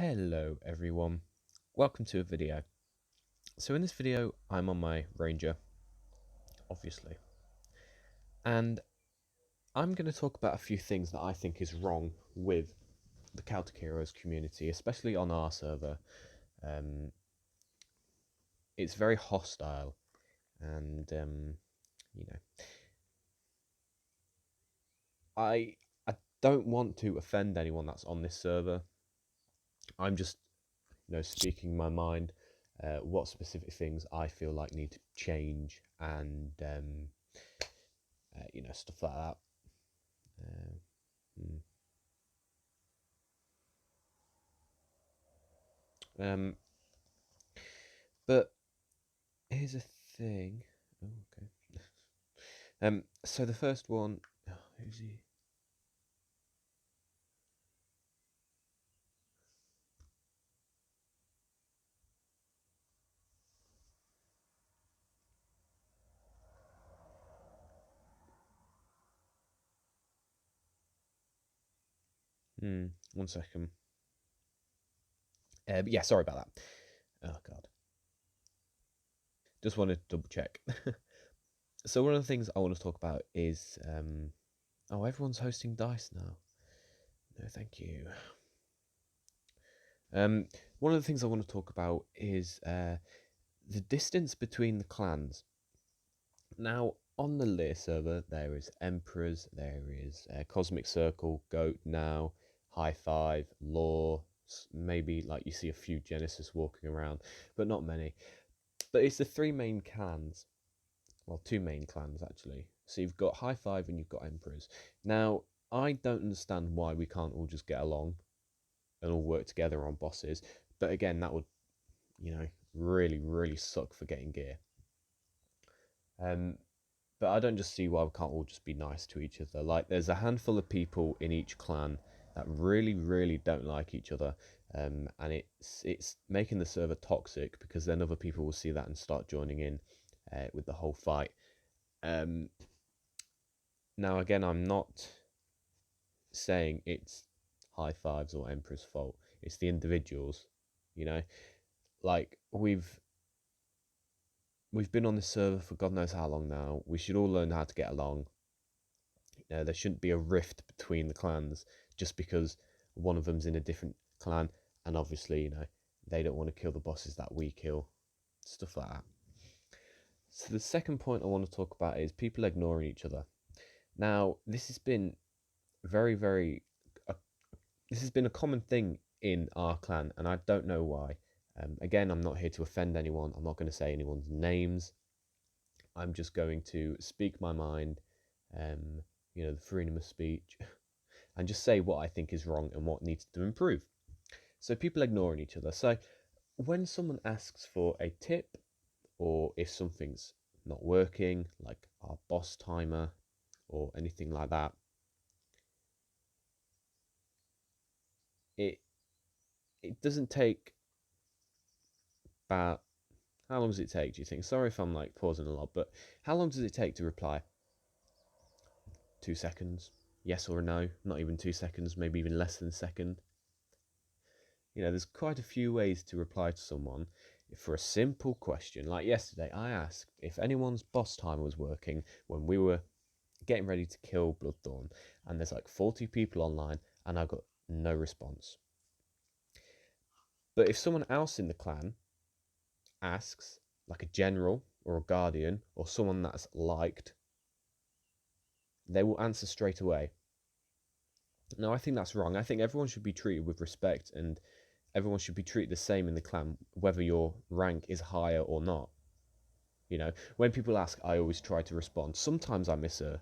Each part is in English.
Hello everyone, welcome to a video. So in this video I'm on my Ranger, obviously, and I'm going to talk about a few things that I think is wrong with the Celtic Heroes community, especially on our server. It's very hostile and you know, I don't want to offend anyone that's on this server. I'm just speaking my mind, what specific things I feel like need to change, and stuff like that. Hmm. But here's a thing. Oh, okay. So the first one, who's he? One second. But yeah, sorry about that. Oh god. Just wanted to double check. So one of the things I want to talk about is oh, everyone's hosting dice now. No, thank you. One of the things I want to talk about is the distance between the clans. Now, on the Lear server, there is Emperors, there is Cosmic Circle, Goat Now, High Five, Law, maybe like you see a few Genesis walking around, but not many. But it's the three main clans, well, two main clans actually. So you've got High Five and you've got Emperors. Now, I don't understand why we can't all just get along and all work together on bosses, but again, that would, really, really suck for getting gear. But I don't just see why we can't all just be nice to each other. Like, there's a handful of people in each clan that really, really don't like each other, and it's making the server toxic, because then other people will see that and start joining in with the whole fight. Now, again, I'm not saying it's High Fives or Emperor's fault. It's the individuals, you know. Like, we've been on this server for God knows how long now. We should all learn how to get along. There shouldn't be a rift between the clans just because one of them's in a different clan, and obviously, they don't want to kill the bosses that we kill. Stuff like that. So the second point I want to talk about is people ignoring each other. Now, this has been very, very... this has been a common thing in our clan, and I don't know why. Again, I'm not here to offend anyone. I'm not going to say anyone's names. I'm just going to speak my mind, the freedom of speech, and just say what I think is wrong and what needs to improve. So people ignoring each other. So when someone asks for a tip, or if something's not working, like our boss timer or anything like that, it doesn't take about... how long does it take, do you think? Sorry if I'm like pausing a lot, but how long does it take to reply? 2 seconds? Yes or no? Not even 2 seconds, maybe even less than a second. There's quite a few ways to reply to someone for a simple question. Like yesterday, I asked if anyone's boss timer was working when we were getting ready to kill Bloodthorn, and there's like 40 people online, and I got no response. But if someone else in the clan asks, like a general or a guardian or someone that's liked, they will answer straight away. Now, I think that's wrong. I think everyone should be treated with respect, and everyone should be treated the same in the clan, whether your rank is higher or not. When people ask, I always try to respond. Sometimes I miss a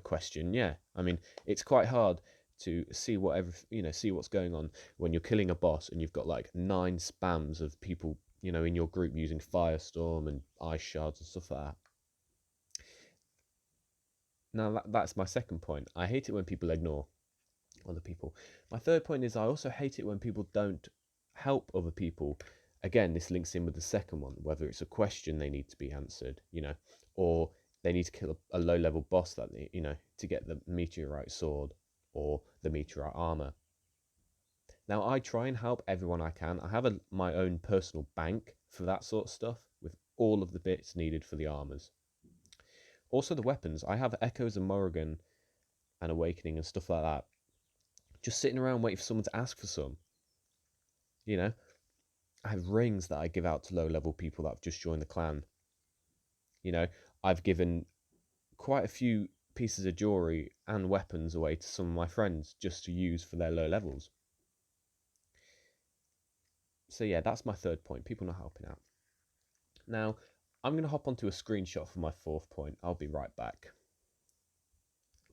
question. Yeah, I mean, it's quite hard to see see what's going on when you're killing a boss and you've got like 9 spams of people, in your group using Firestorm and Ice Shards and stuff like that. Now, that's my second point. I hate it when people ignore other people. My third point is I also hate it when people don't help other people. Again, this links in with the second one, whether it's a question they need to be answered, or they need to kill a low-level boss that to get the meteorite sword or the meteorite armor. Now, I try and help everyone I can. I have my own personal bank for that sort of stuff with all of the bits needed for the armors. Also, the weapons. I have Echoes and Morrigan and Awakening and stuff like that. Just sitting around waiting for someone to ask for some. You know, I have rings that I give out to low-level people that have just joined the clan. You know, I've given quite a few pieces of jewelry and weapons away to some of my friends just to use for their low levels. So yeah, that's my third point, people not helping out. Now, I'm going to hop onto a screenshot for my fourth point. I'll be right back.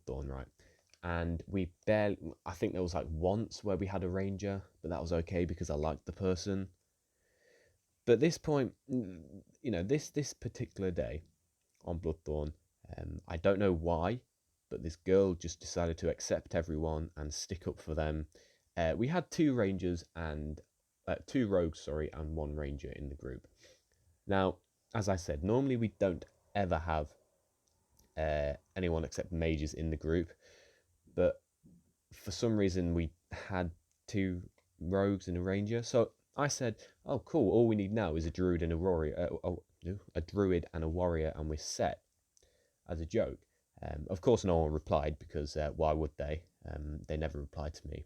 Dawn, right. And we barely, I think there was like once where we had a ranger, but that was okay because I liked the person. But this point, you know, this particular day on Bloodthorn, I don't know why, but this girl just decided to accept everyone and stick up for them. We had two rangers and two rogues, sorry, and one ranger in the group. Now, as I said, normally we don't ever have anyone except mages in the group, but for some reason we had two rogues and a ranger. So I said, "Oh, cool! All we need now is a druid and a warrior. A druid and a warrior, and we're set." As a joke. Of course, no one replied because why would they? They never replied to me.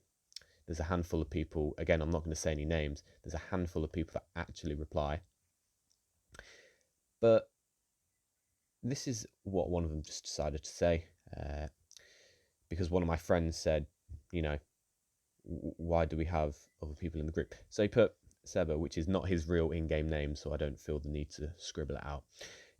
There's a handful of people. Again, I'm not going to say any names. There's a handful of people that actually reply. But this is what one of them just decided to say, because one of my friends said, you know, why do we have other people in the group? So he put Seba, which is not his real in-game name, so I don't feel the need to scribble it out.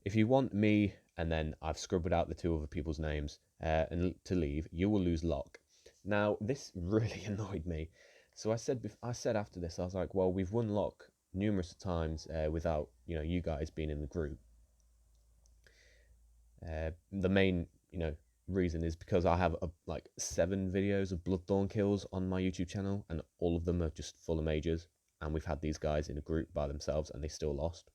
If you want me, and then I've scribbled out the two other people's names, and to leave, you will lose lock. Now, this really annoyed me. So I said after this, I was like, well, we've won lock numerous times without, you know, you guys being in the group. The main, you know, reason is because I have like 7 videos of Bloodthorn kills on my YouTube channel, and all of them are just full of mages, and we've had these guys in a group by themselves and they still lost.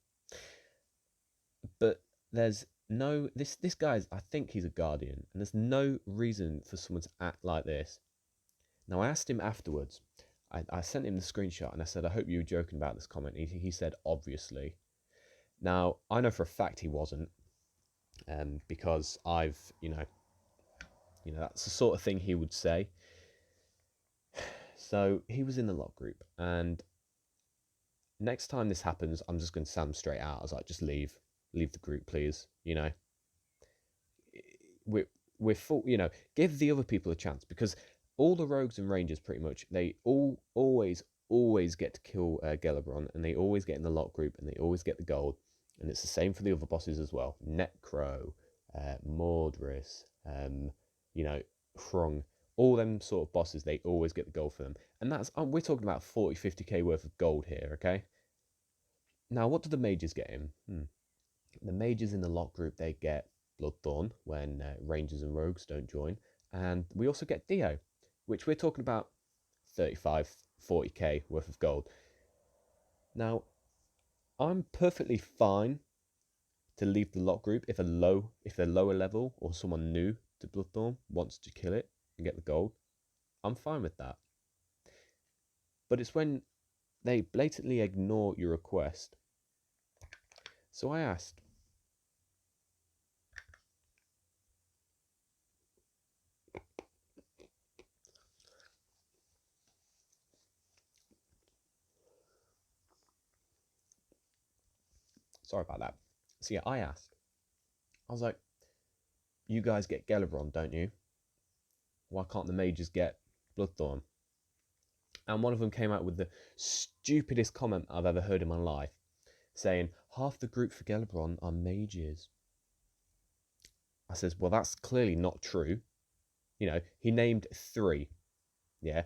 But there's no, this guy's, I think he's a guardian, and there's no reason for someone to act like this. Now, I asked him afterwards, I sent him the screenshot and I said, I hope you were joking about this comment. He said, obviously. Now, I know for a fact he wasn't, because I've, you know, that's the sort of thing he would say. So he was in the lock group, and next time this happens, I'm just going to sound straight out. I was like, just leave the group, please. You know, we're full. You know, give the other people a chance, because all the rogues and rangers, pretty much, they always get to kill Gelebron, and they always get in the lock group, and they always get the gold. And it's the same for the other bosses as well. Necro, Mordris, you know, Hrung, all them sort of bosses, they always get the gold for them. And that's, we're talking about 40, 50k worth of gold here, okay? Now, what do the mages get in? The mages in the lock group, they get Bloodthorn when rangers and rogues don't join. And we also get Dio, which we're talking about 35, 40k worth of gold. Now, I'm perfectly fine to leave the lock group if they're lower level or someone new to Bloodthorn wants to kill it and get the gold. I'm fine with that. But it's when they blatantly ignore your request. So I asked, sorry about that. So yeah, I asked, I was like, you guys get Gelebron, don't you? Why can't the mages get Bloodthorn? And one of them came out with the stupidest comment I've ever heard in my life, saying, half the group for Gelebron are mages. I says, well, that's clearly not true. You know, he named 3. Yeah,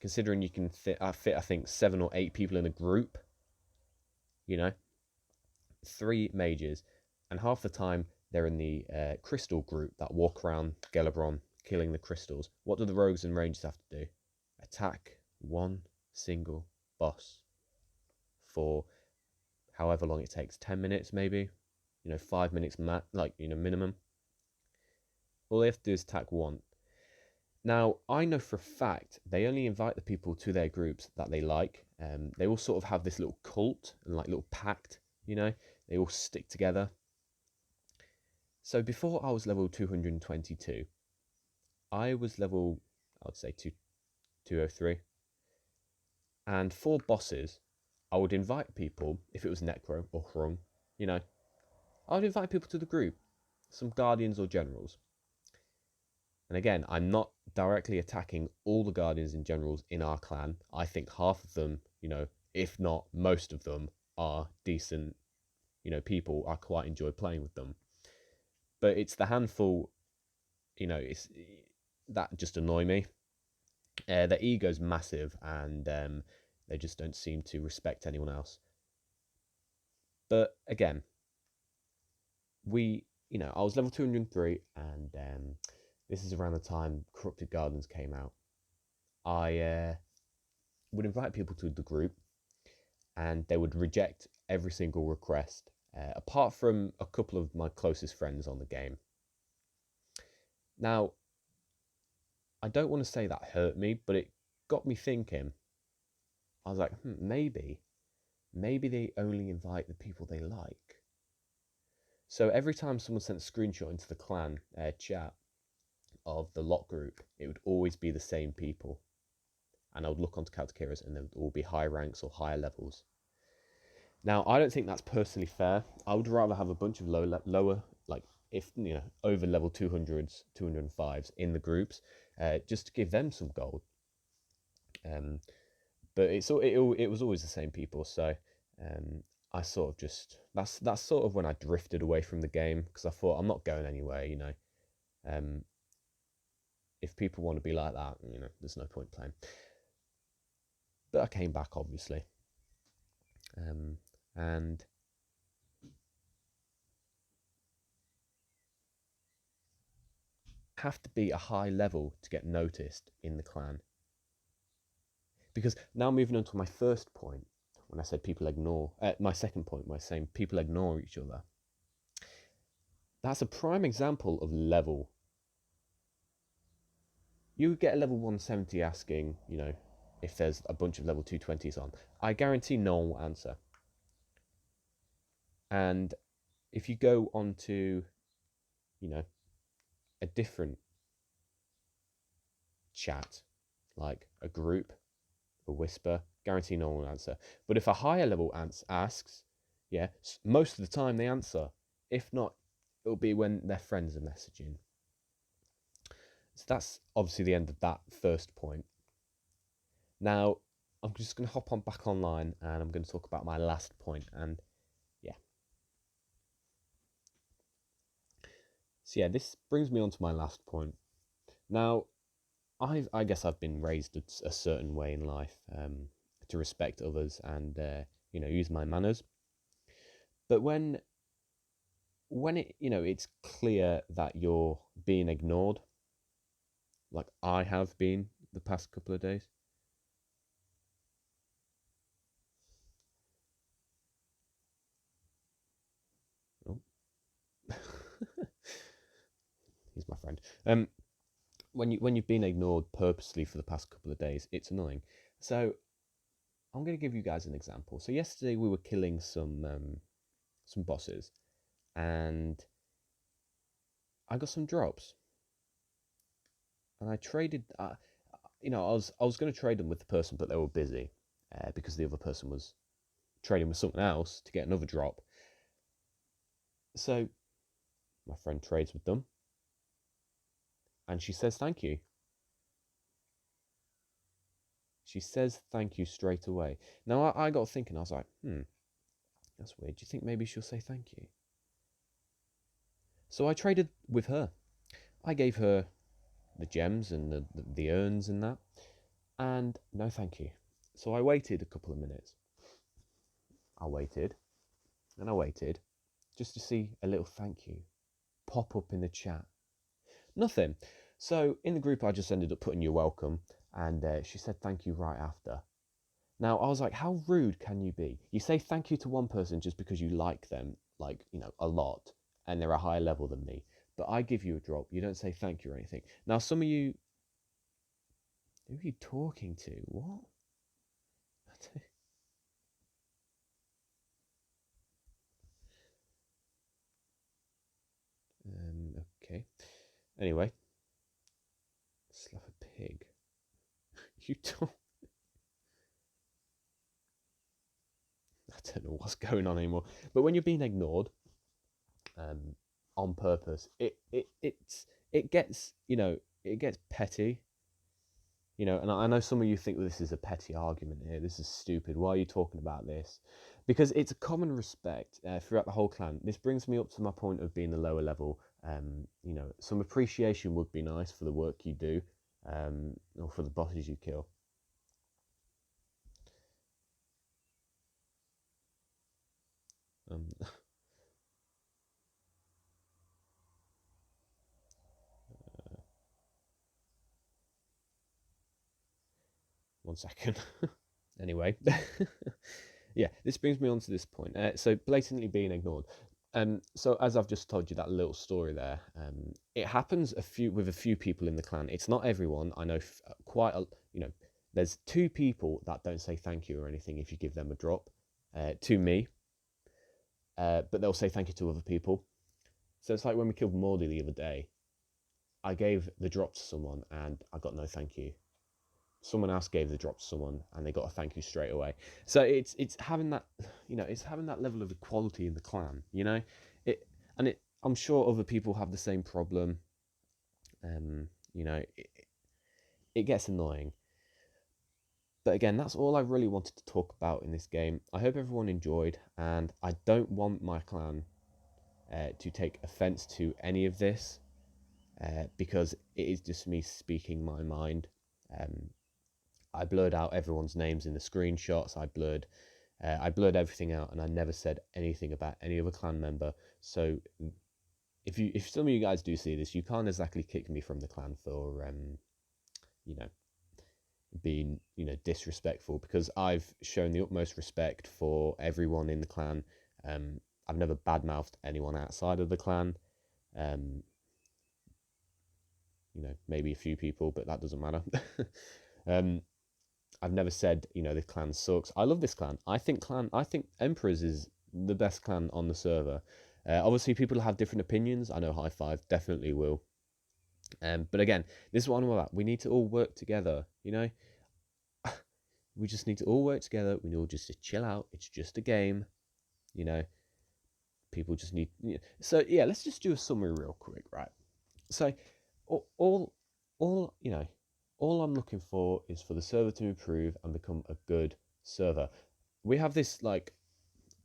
considering you can fit, I think 7 or 8 people in a group. You know, 3 mages, and half the time they're in the crystal group that walk around Gelebron killing the crystals. What do the rogues and rangers have to do? Attack one single boss for however long it takes, 10 minutes maybe, you know, 5 minutes minimum. All they have to do is attack one. Now, I know for a fact they only invite the people to their groups that they like. They all sort of have this little cult and like little pact, you know, they all stick together. So before I was level 222, I was level, I would say 203. And for bosses, I would invite people, if it was Necro or Hrung, you know, I would invite people to the group, some Guardians or Generals. And again, I'm not directly attacking all the Guardians and Generals in our clan. I think half of them, you know, if not most of them, are decent, you know, people. I quite enjoy playing with them. But it's the handful, you know, it's that just annoy me. Their ego's massive, and they just don't seem to respect anyone else. But again, I was level 203, and this is around the time Corrupted Gardens came out. I would invite people to the group, and they would reject every single request, apart from a couple of my closest friends on the game. Now, I don't want to say that hurt me, but it got me thinking. I was like, maybe they only invite the people they like. So every time someone sent a screenshot into the clan chat of the lot group, it would always be the same people. And I would look onto Kaltakiras and they would all be high ranks or higher levels. Now, I don't think that's personally fair. I would rather have a bunch of lower, like, if, you know, over level 200s, 205s in the groups, just to give them some gold. But it was always the same people, so I sort of just, that's sort of when I drifted away from the game, because I thought I'm not going anywhere, you know. If people want to be like that, you know, there's no point playing. But I came back, obviously. And have to be a high level to get noticed in the clan. Because now moving on to my first point, when I said people ignore, my second point, when I was saying people ignore each other, that's a prime example of level. You get a level 170 asking, you know, if there's a bunch of level 220s on. I guarantee no one will answer. And if you go onto, you know, a different chat, like a group, a whisper, guarantee no one will answer. But if a higher level asks, yeah, most of the time they answer. If not, it'll be when their friends are messaging. So that's obviously the end of that first point. Now, I'm just going to hop on back online and I'm going to talk about my last point. And yeah. So yeah, this brings me on to my last point. Now, I guess I've been raised a certain way in life, to respect others and you know, use my manners. But when it, you know, it's clear that you're being ignored, like I have been the past couple of days. Oh. He's my friend. When you've been ignored purposely for the past couple of days, it's annoying. So I'm going to give you guys an example. So yesterday we were killing some bosses, and I got some drops, and I traded. You know, I was going to trade them with the person, but they were busy because the other person was trading with someone else to get another drop. So my friend trades with them, and she says thank you. She says thank you straight away. Now I got thinking. I was like, that's weird. Do you think maybe she'll say thank you? So I traded with her. I gave her the gems and the urns and that, and no thank you. So I waited a couple of minutes. I waited and I waited just to see a little thank you pop up in the chat. Nothing. So in the group, I just ended up putting you're welcome, and she said thank you right after. Now I was like, how rude can you be? You say thank you to one person just because you like them, like, you know, a lot, and they're a higher level than me. But I give you a drop. You don't say thank you or anything. Now some of you Who are you talking to? What? Okay. Anyway, slap a pig. You don't. I don't know what's going on anymore. But when you're being ignored, on purpose, it gets, it gets petty. And I know some of you think this is a petty argument here. This is stupid. Why are you talking about this? Because it's a common respect throughout the whole clan. This brings me up to my point of being the lower level. Some appreciation would be nice for the work you do, or for the bosses you kill. One second. Anyway, yeah, this brings me on to this point. So blatantly being ignored. So as I've just told you that little story there, it happens with a few people in the clan. It's not everyone. I know there's 2 people that don't say thank you or anything if you give them a drop, to me, but they'll say thank you to other people. So it's like when we killed Mordy the other day, I gave the drop to someone and I got no thank you. Someone else gave the drop to someone and they got a thank you straight away. So it's having that, it's having that level of equality in the clan, I'm sure other people have the same problem. It gets annoying. But again, that's all I really wanted to talk about in this game. I hope everyone enjoyed, and I don't want my clan to take offense to any of this, because it is just me speaking my mind. I blurred out everyone's names in the screenshots. I blurred everything out, and I never said anything about any other clan member. So if some of you guys do see this, you can't exactly kick me from the clan for being disrespectful, because I've shown the utmost respect for everyone in the clan. I've never badmouthed anyone outside of the clan. Maybe a few people, but that doesn't matter. I've never said, this clan sucks. I love this clan. I think Emperors is the best clan on the server. Obviously, people have different opinions. I know High Five definitely will. But again, this is what I'm about. We need to all work together, We just need to all work together. We need all just to chill out. It's just a game, People just need... So, yeah, let's just do a summary real quick, right? So, all I'm looking for is for the server to improve and become a good server. We have this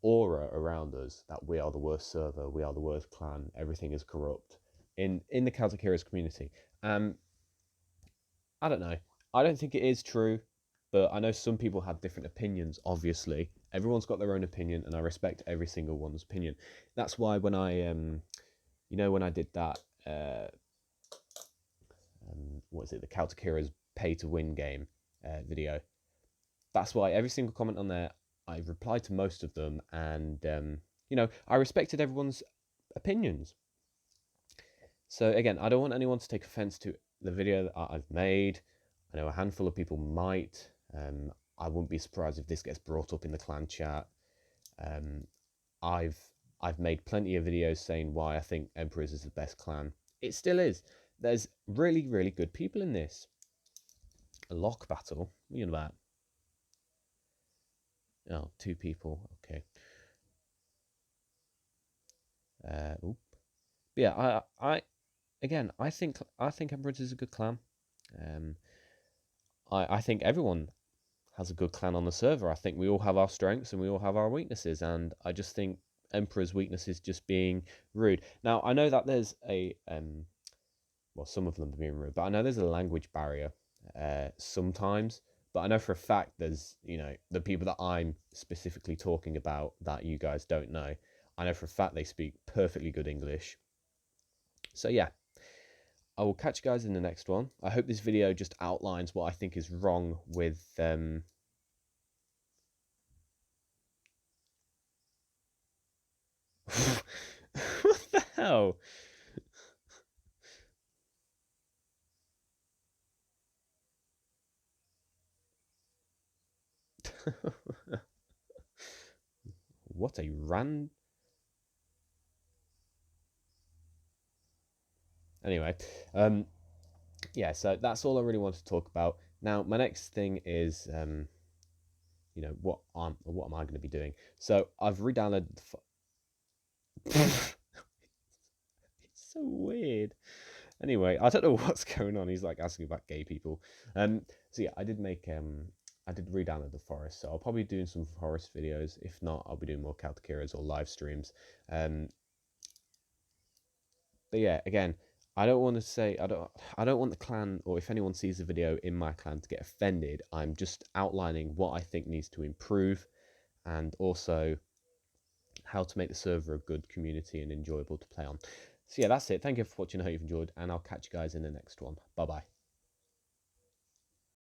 aura around us that we are the worst server, we are the worst clan, everything is corrupt in the Celtic Heroes community. I don't know. I don't think it is true, but I know some people have different opinions. Obviously, everyone's got their own opinion, and I respect every single one's opinion. That's why when I when I did that the Celtic Heroes pay to win game video. That's why every single comment on there, I replied to most of them, and I respected everyone's opinions. So again, I don't want anyone to take offense to the video that I've made. I know a handful of people might. I wouldn't be surprised if this gets brought up in the clan chat. I've made plenty of videos saying why I think Emperors is the best clan. It still is. There's really, really good people in this. A lock battle? What are you about? Oh, 2 people. Okay. But yeah, I think Emperors is a good clan. I think everyone has a good clan on the server. I think we all have our strengths and we all have our weaknesses, and I just think Emperor's weakness is just being rude. Now, I know that there's a some of them are being rude, but I know there's a language barrier sometimes. But I know for a fact there's, the people that I'm specifically talking about that you guys don't know, I know for a fact they speak perfectly good English. So yeah, I will catch you guys in the next one. I hope this video just outlines what I think is wrong with what the hell? What a random. Anyway, yeah, so that's all I really want to talk about. Now, my next thing is, what am I going to be doing? So I've re-downloaded it's so weird. Anyway, I don't know what's going on. He's like asking about gay people. So yeah, I did re-download the forest. So I'll probably be doing some forest videos. If not, I'll be doing more Celtic Heroes or live streams. But yeah, again, I don't want to say I don't want the clan, or if anyone sees the video in my clan, to get offended. I'm just outlining what I think needs to improve, and also how to make the server a good community and enjoyable to play on. So yeah, that's it. Thank you for watching. I hope you've enjoyed, and I'll catch you guys in the next one. Bye bye.